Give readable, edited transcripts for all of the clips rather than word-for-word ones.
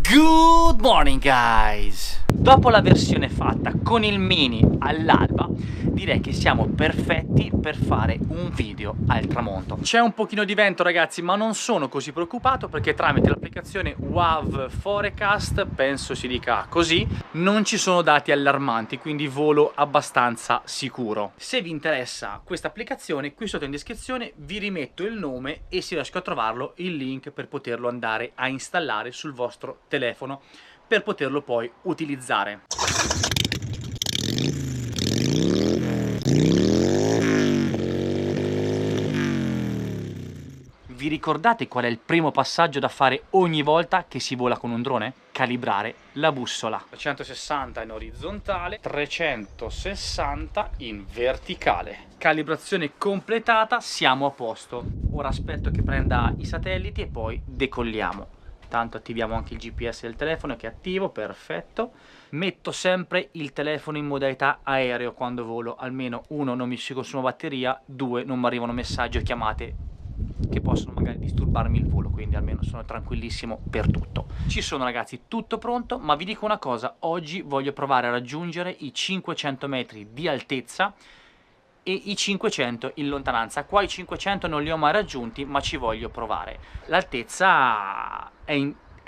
Good morning guys! Dopo la versione fatta con il mini all'alba, direi che siamo perfetti per fare un video al tramonto. C'è un pochino di vento ragazzi, ma non sono così preoccupato perché tramite l'applicazione WAV Forecast, penso si dica così, non ci sono dati allarmanti, quindi volo abbastanza sicuro. Se vi interessa questa applicazione, qui sotto in descrizione vi rimetto il nome e se riesco a trovarlo il link per poterlo andare a installare sul vostro telefono per poterlo poi utilizzare. Vi ricordate qual è il primo passaggio da fare ogni volta che si vola con un drone? Calibrare la bussola. 360 in orizzontale, 360 in verticale. Calibrazione completata, siamo a posto. Ora aspetto che prenda i satelliti e poi decolliamo. Tanto attiviamo anche il GPS del telefono che è attivo, perfetto. Metto sempre il telefono in modalità aereo quando volo, almeno uno non mi si consuma batteria, due non mi arrivano messaggi o chiamate che possono magari disturbarmi il volo, quindi almeno sono tranquillissimo per tutto. Ci sono ragazzi, tutto pronto, ma vi dico una cosa, oggi voglio provare a raggiungere i 500 metri di altezza e i 500 in lontananza. Qua i 500 non li ho mai raggiunti, ma ci voglio provare. L'altezza è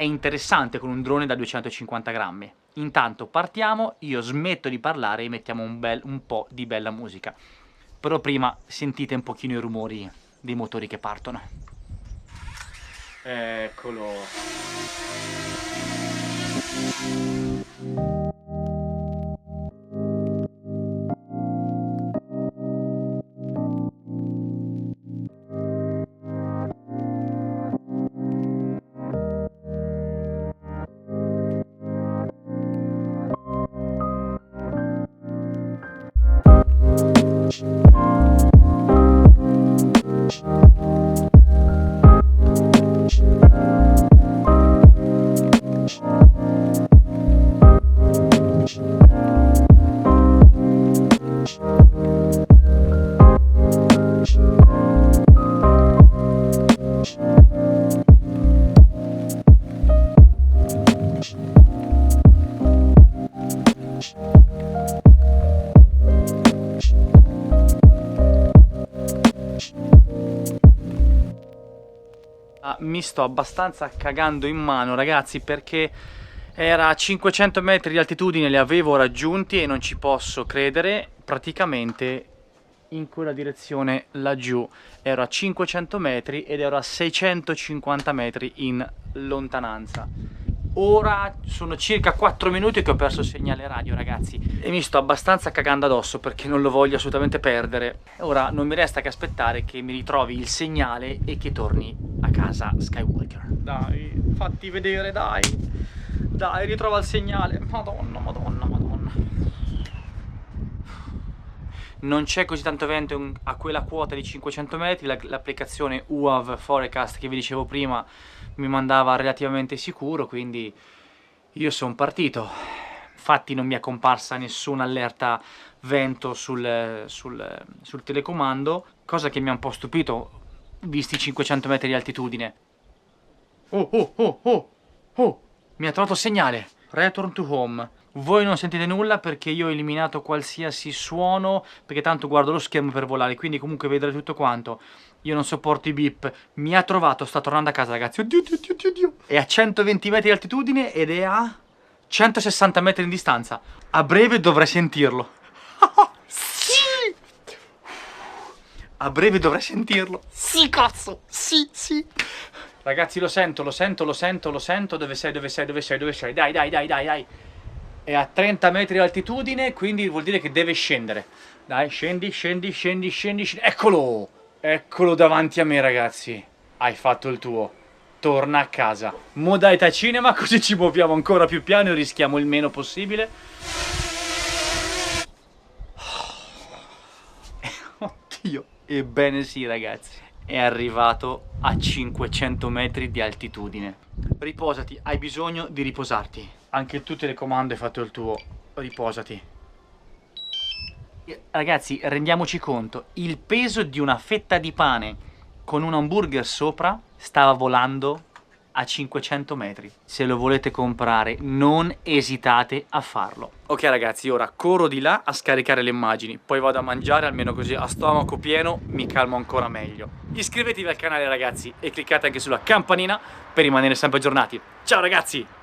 interessante con un drone da 250 grammi. Intanto partiamo, io smetto di parlare e mettiamo un po' di bella musica. Però prima sentite un pochino i rumori dei motori che partono. Eccolo. Mi sto abbastanza cagando in mano ragazzi perché era a 500 metri di altitudine, li avevo raggiunti e non ci posso credere, praticamente in quella direzione laggiù ero a 500 metri ed ero a 650 metri in lontananza. Ora sono circa 4 minuti che ho perso il segnale radio ragazzi e mi sto abbastanza cagando addosso perché non lo voglio assolutamente perdere. Ora non mi resta che aspettare che mi ritrovi il segnale e che torni a casa Skywalker. Dai, fatti vedere, dai. Dai, ritrova il segnale. Madonna, madonna, madonna. Non c'è così tanto vento a quella quota di 500 metri, l'applicazione UAV Forecast che vi dicevo prima mi mandava relativamente sicuro, quindi io sono partito. Infatti non mi è comparsa nessuna allerta vento sul telecomando, cosa che mi ha un po' stupito visti i 500 metri di altitudine. Oh, mi ha trovato segnale. Return to home. Voi non sentite nulla perché io ho eliminato qualsiasi suono, perché tanto guardo lo schermo per volare, quindi comunque vedrete tutto quanto. Io non sopporto i beep. Mi ha trovato, sta tornando a casa ragazzi. Oddio, oddio, oddio, oddio. È a 120 metri di altitudine ed è a 160 metri di distanza. A breve dovrei sentirlo. Sì! A breve dovrei sentirlo. Sì, cazzo! Sì, sì. Ragazzi lo sento. Dove sei? Dai. È a 30 metri di altitudine, quindi vuol dire che deve scendere. Dai, scendi. Eccolo davanti a me ragazzi. Hai fatto il tuo. Torna a casa. Modalità cinema, così ci muoviamo ancora più piano e rischiamo il meno possibile. Oddio. Ebbene sì ragazzi. È arrivato a 500 metri di altitudine. Riposati, hai bisogno di riposarti. Anche il tuo telecomando hai fatto il tuo. Riposati. Ragazzi, rendiamoci conto, il peso di una fetta di pane con un hamburger sopra stava volando a 500 metri. Se lo volete comprare, non esitate a farlo. Ok ragazzi, ora corro di là a scaricare le immagini, poi vado a mangiare, almeno così a stomaco pieno mi calmo ancora meglio. Iscrivetevi al canale ragazzi e cliccate anche sulla campanina per rimanere sempre aggiornati. Ciao ragazzi!